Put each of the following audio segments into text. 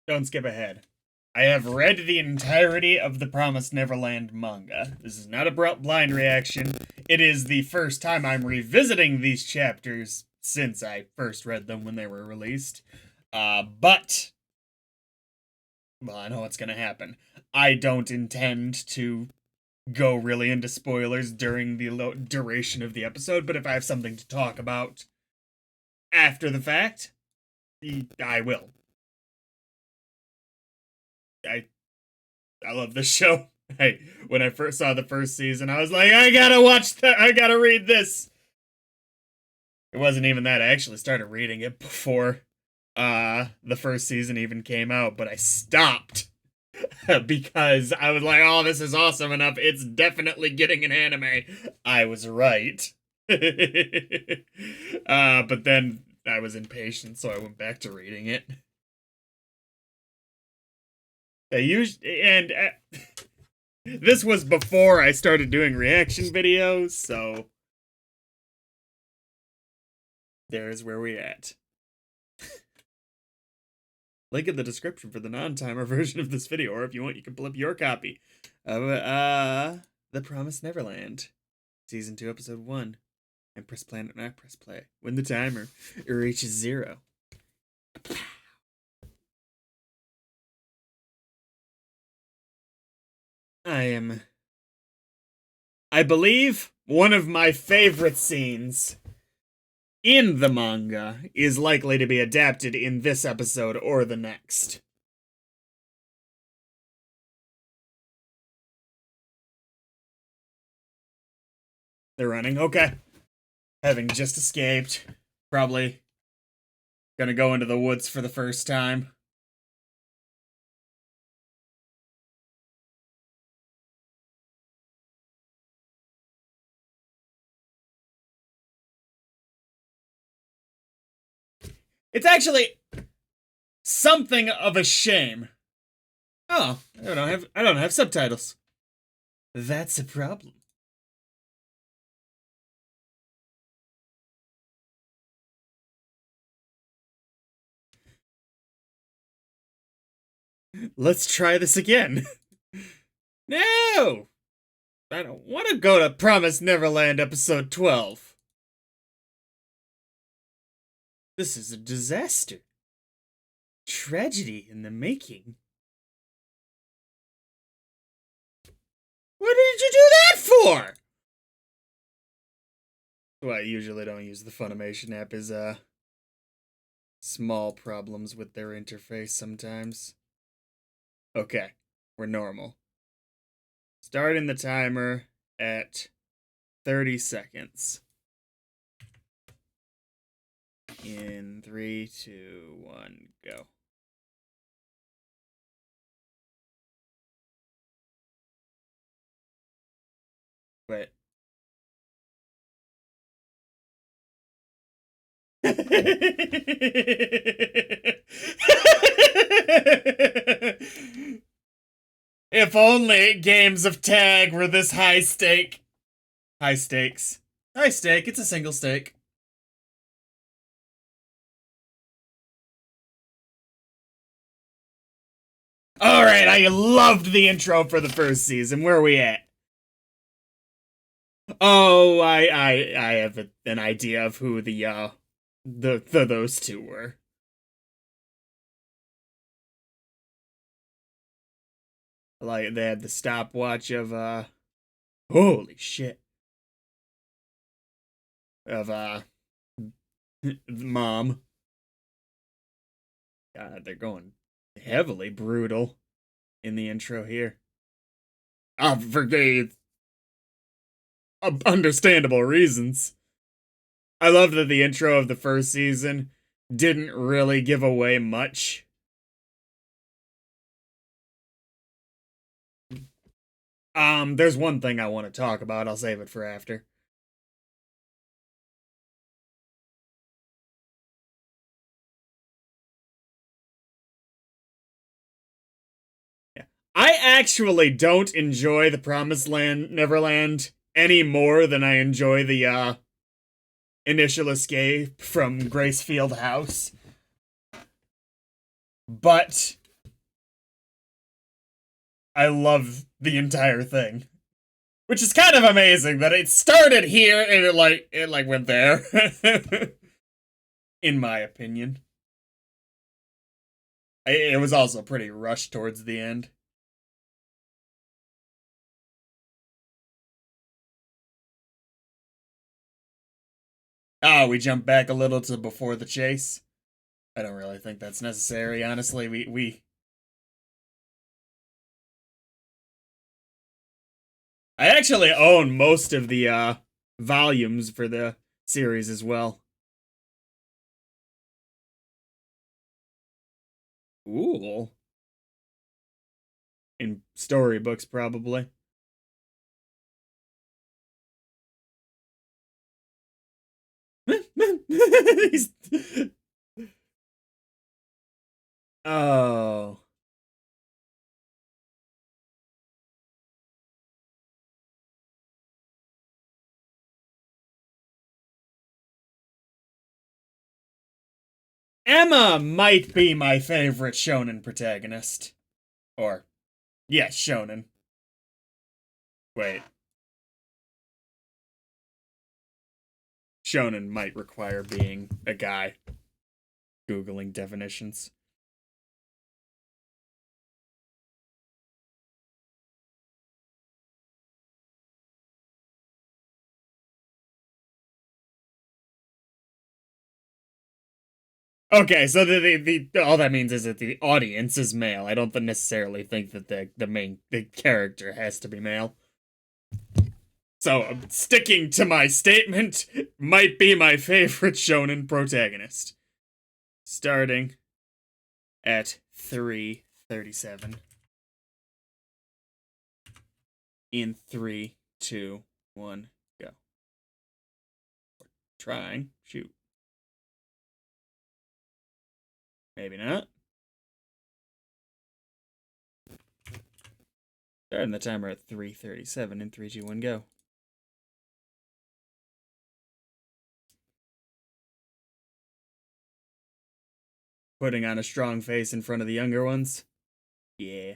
Don't skip ahead. I have read the entirety of the Promised Neverland manga. This is not a blind reaction. It is the first time I'm revisiting these chapters since I first read them when they were released. But well, I know what's gonna happen. I don't intend to go really into spoilers during the duration of the episode, but if I have something to talk about after the fact, I will. I love this show. When I first saw the first season, I was like, I gotta watch that. I gotta read this. It wasn't even that. I actually started reading it before the first season even came out, but I stopped because I was like, oh, this is awesome enough. It's definitely getting an anime. I was right. But then I was impatient, so I went back to reading it. This was before I started doing reaction videos, so there's where we at. Link in the description for the non-timer version of this video, or if you want, you can pull up your copy of The Promised Neverland, Season 2, Episode 1, and press play, not press play, when the timer reaches 0. I believe one of my favorite scenes in the manga is likely to be adapted in this episode or the next. They're running, okay. Having just escaped. Probably gonna go into the woods for the first time. It's actually something of a shame. Oh, I don't have subtitles. That's a problem. Let's try this again. No! I don't want to go to Promised Neverland episode 12. This is a disaster. Tragedy in the making. What did you do that for? Well, I usually don't use the Funimation app is small problems with their interface sometimes. Okay, we're normal. Starting the timer at 30 seconds. In 3, 2, 1, go. Wait. If only games of tag were this high stake. High stakes. High stake, it's a single stake. Alright, I loved the intro for the first season. Where are we at? Oh, I have an idea of who those two were. Like, they had the stopwatch of, holy shit. Of, Mom. God, they're going heavily brutal in the intro here. For the understandable reasons. I love that the intro of the first season didn't really give away much. There's one thing I want to talk about. I'll save it for after. Yeah. I actually don't enjoy the Promised Land Neverland any more than I enjoy the initial escape from Gracefield House. But I love the entire thing. Which is kind of amazing that it started here and it went there. In my opinion. It was also pretty rushed towards the end. Ah, we jump back a little to before the chase. I don't really think that's necessary, honestly. We I actually own most of the volumes for the series as well. Ooh. In storybooks probably. He's... Oh. Emma might be my favorite shonen protagonist. Or, yes, shonen. Wait. Shonen might require being a guy. Googling definitions. Okay, so the all that means is that the audience is male. I don't necessarily think that the character has to be male. So I'm sticking to my statement. Might be my favorite shonen protagonist. Starting at 3:37. In 3, 2, 1, go. Trying. Shoot. Maybe not. Starting the timer at 3:37 in 3, 2, 1, go. Putting on a strong face in front of the younger ones. Yeah.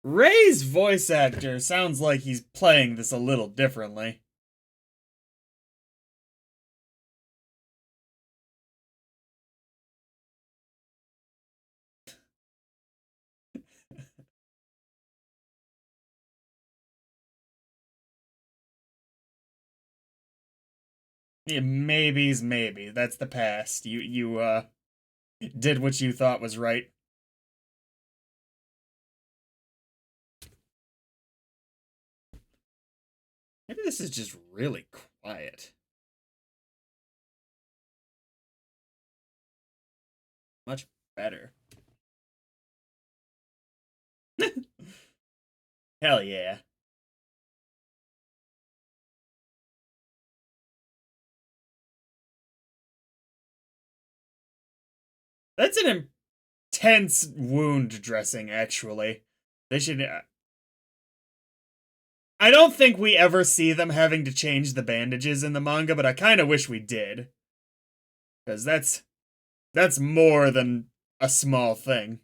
Ray's voice actor sounds like he's playing this a little differently. Yeah, maybes, maybe. That's the past. You did what you thought was right. Maybe this is just really quiet. Much better. Hell yeah. That's an intense wound dressing, actually. They should. I don't think we ever see them having to change the bandages in the manga, but I kind of wish we did. Because that's more than a small thing.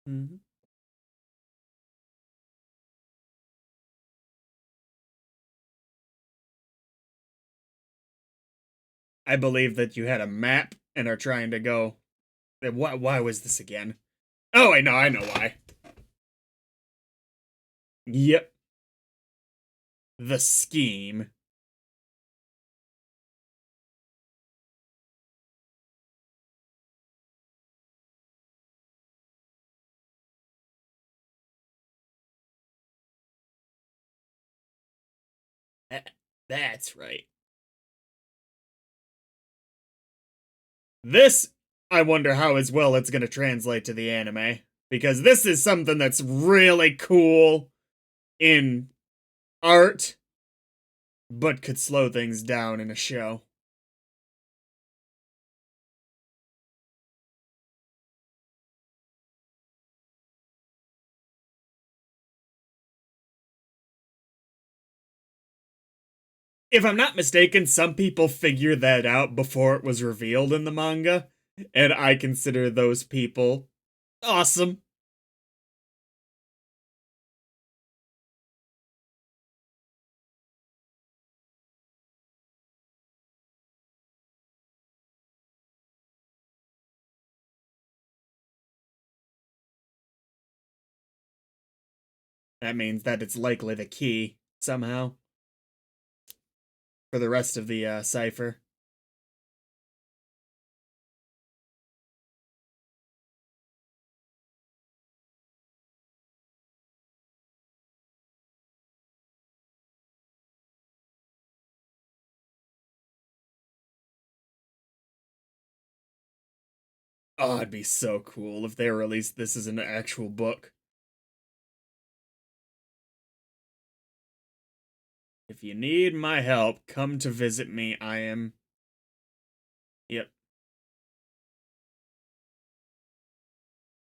Mm-hmm. I believe that you had a map and are trying to go. Why was this again? Oh, wait, no, I know why. Yep. The scheme. That's right. This, I wonder how as well it's going to translate to the anime. Because this is something that's really cool in art, but could slow things down in a show. If I'm not mistaken, some people figured that out before it was revealed in the manga, and I consider those people awesome. That means that it's likely the key, somehow, for the rest of the cipher. Oh, it'd be so cool if they released this as an actual book. If you need my help, come to visit me. I am. Yep.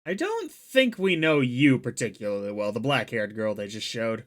I don't think we know you particularly well, the black haired girl they just showed.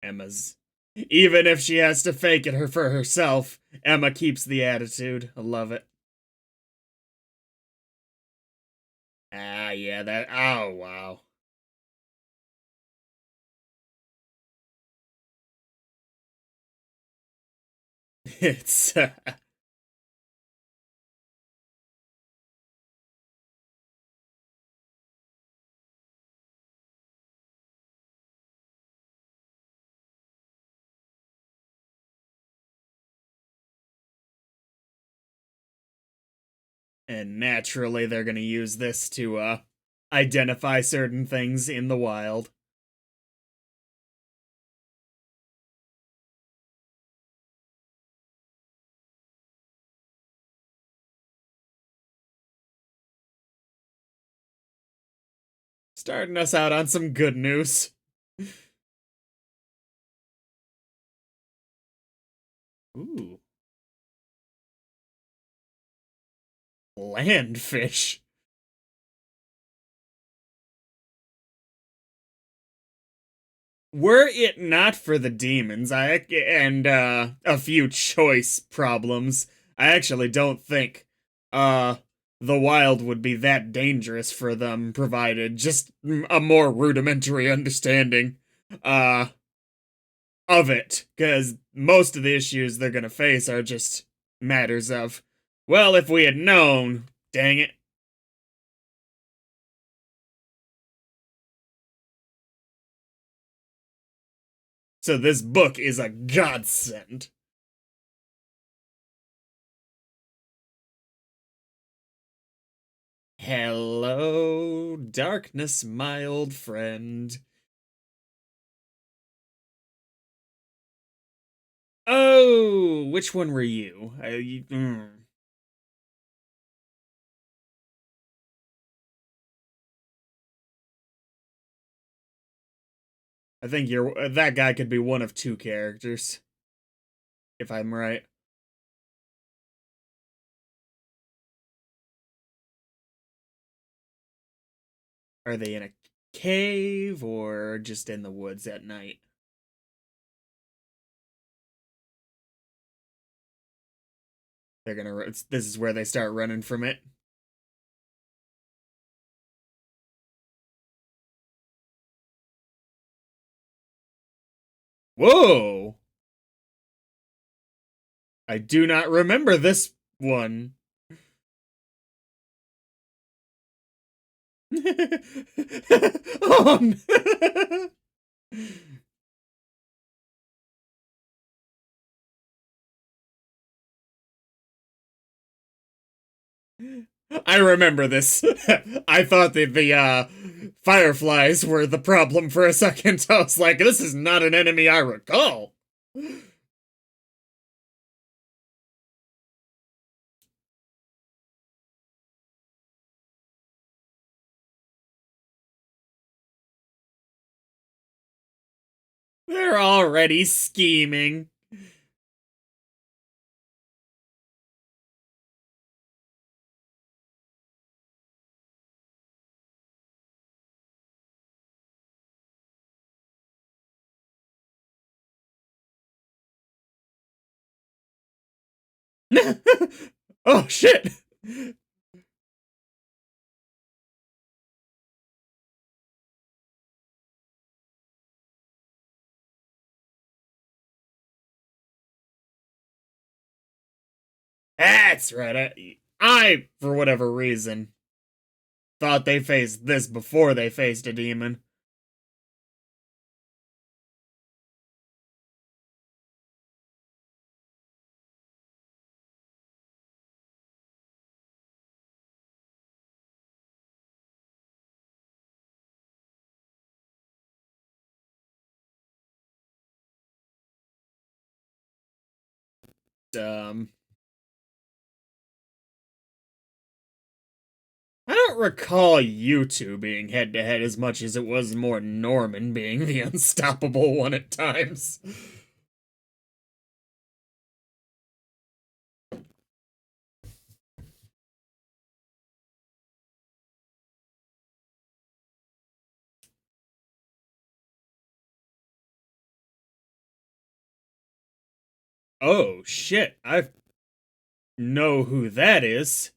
Emma's. Even if she has to fake it her for herself, Emma keeps the attitude. I love it. Ah, yeah, that. Oh, wow. It's. And naturally, they're gonna use this to, identify certain things in the wild. Starting us out on some good news. Ooh. Landfish. Were it not for the demons, and a few choice problems, I actually don't think uh the wild would be that dangerous for them, provided just a more rudimentary understanding uh of it, because most of the issues they're gonna face are just matters of, well, if we had known, dang it. So this book is a godsend. Hello, darkness, my old friend. Oh, which one were you? I think you're that guy could be one of two characters, if I'm right. Are they in a cave or just in the woods at night? They're gonna. This is where they start running from it. Whoa! I do not remember this one. Oh, no. I remember this. I thought that the fireflies were the problem for a second. I was like, this is not an enemy I recall. They're already scheming. Oh shit. That's right. For whatever reason, thought they faced this before they faced a demon. Um, I don't recall you two being head to head as much as it was more Norman being the unstoppable one at times. Oh shit, I know who that is.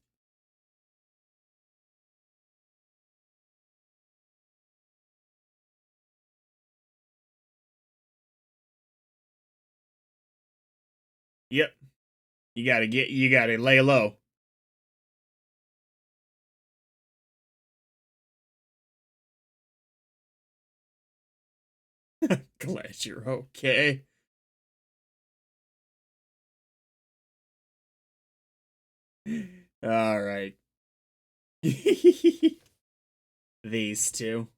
Yep, you gotta lay low. Glad you're okay. All right. These two.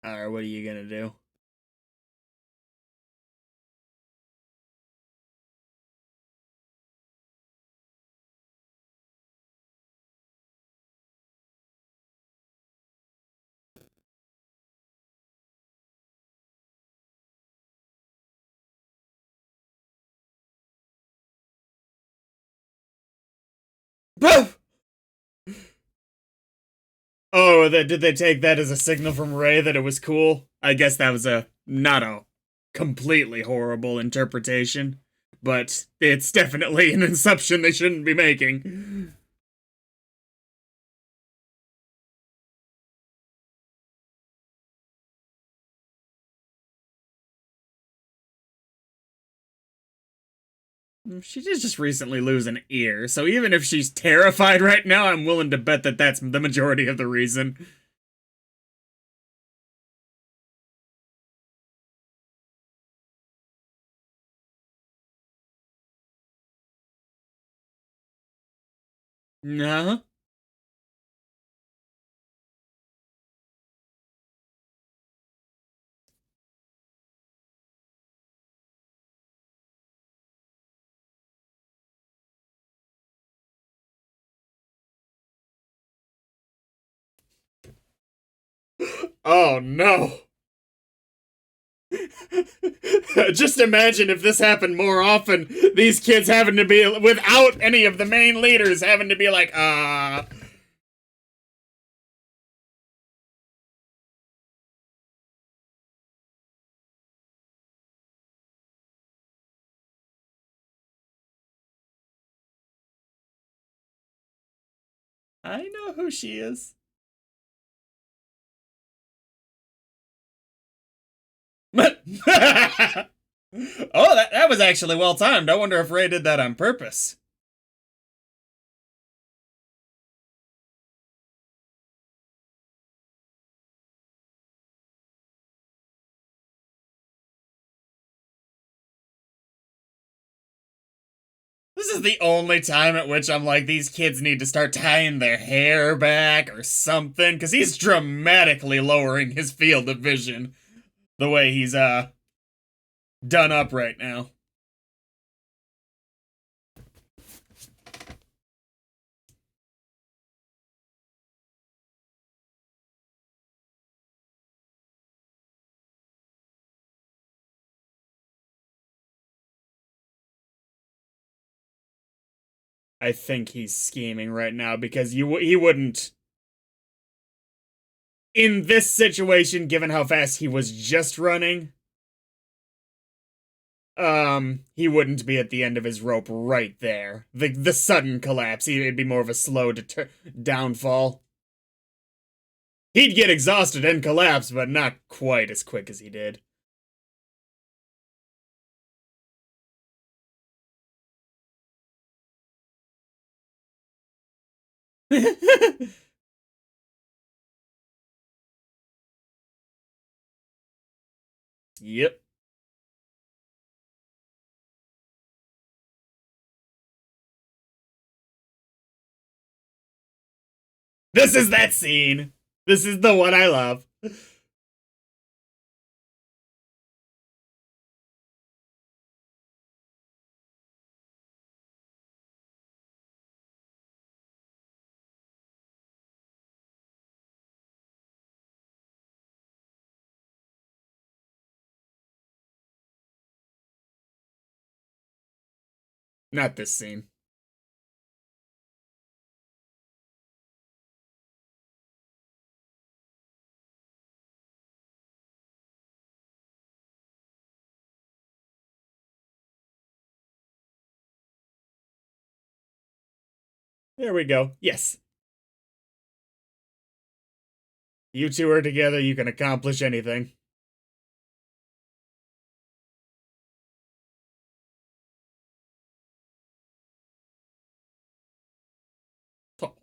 All right, what are you gonna do? Poof! Oh, did they take that as a signal from Ray that it was cool? I guess that was a not a completely horrible interpretation, but it's definitely an assumption they shouldn't be making. She did just recently lose an ear, so even if she's terrified right now, I'm willing to bet that that's the majority of the reason. No. Oh no. Just imagine if this happened more often. These kids having to be without any of the main leaders having to be like, I know who she is. Oh, that was actually well timed. I wonder if Ray did that on purpose. This is the only time at which I'm like, these kids need to start tying their hair back or something, because he's dramatically lowering his field of vision the way he's done up right now. I think he's scheming right now because he wouldn't in this situation, given how fast he was just running. He wouldn't be at the end of his rope right there. The sudden collapse, it'd be more of a slow downfall. He'd get exhausted and collapse, but not quite as quick as he did. Yep. This is that scene. This is the one I love. Not this scene. There we go. Yes. You two are together, you can accomplish anything. Oh,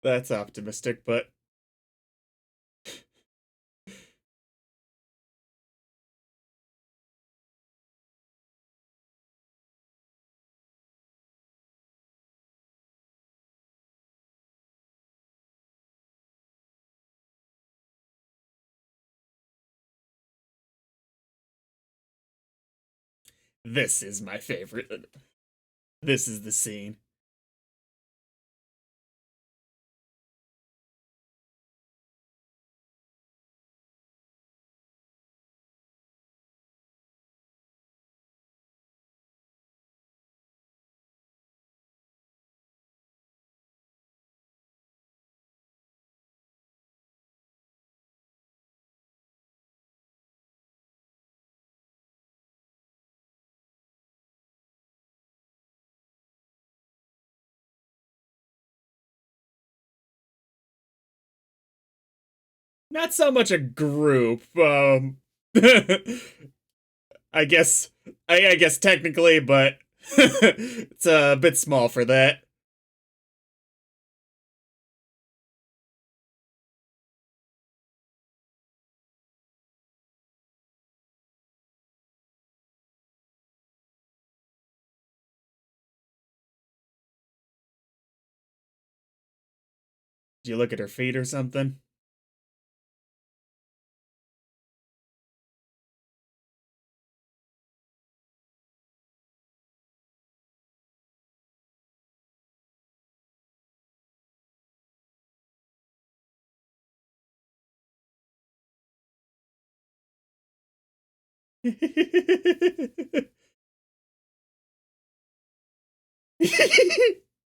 that's optimistic, but this is my favorite. This is the scene. Not so much a group. I guess I guess technically, but it's a bit small for that. Do you look at her feet or something?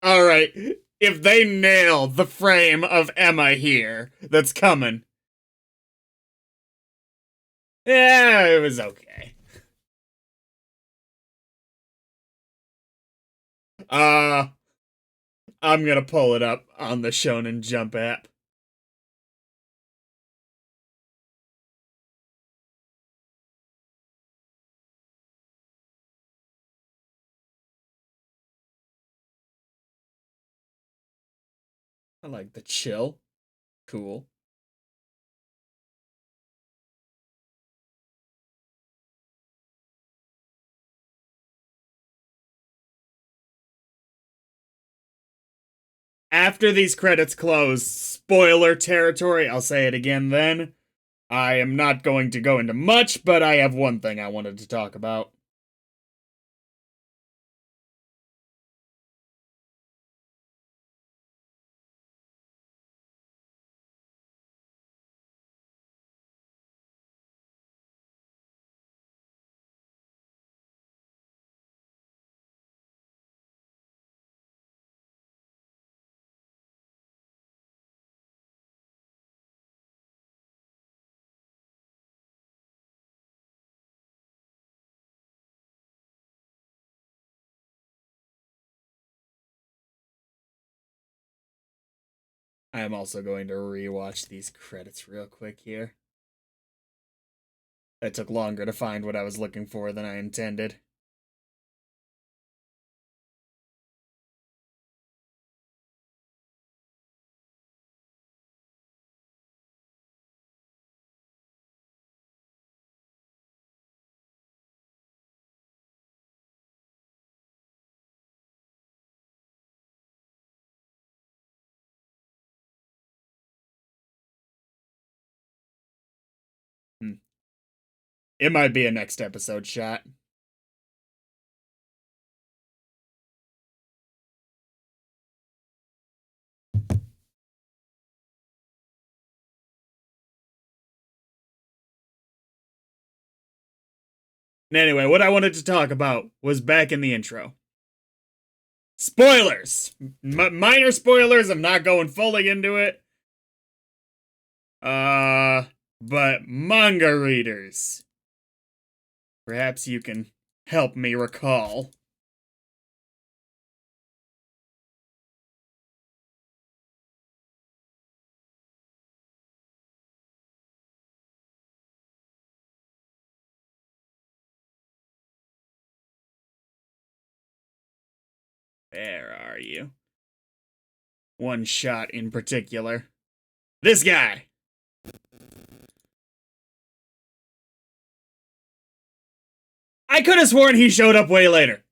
All right. If they nail the frame of Emma here, that's coming. Yeah, it was okay. Uh, I'm gonna pull it up on the Shonen Jump app. I like the chill. Cool. After these credits close, spoiler territory, I'll say it again then. I am not going to go into much, but I have one thing I wanted to talk about. I am also going to rewatch these credits real quick here. It took longer to find what I was looking for than I intended. Hmm. It might be a next episode shot. Anyway, what I wanted to talk about was back in the intro. Spoilers! Minor spoilers, I'm not going fully into it. But manga readers. Perhaps you can help me recall. Where are you? One shot in particular. This guy! I could have sworn he showed up way later.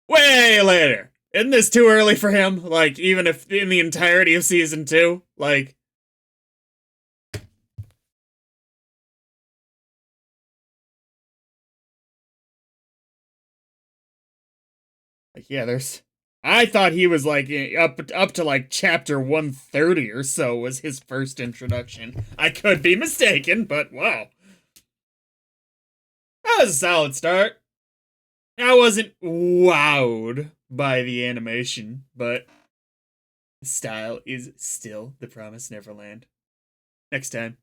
Way later. Isn't this too early for him? Like, even if in the entirety of season 2? Yeah, there's. I thought he was like up to like chapter 130 or so was his first introduction. I could be mistaken, but wow. That was a solid start. I wasn't wowed by the animation, but the style is still the Promised Neverland. Next time.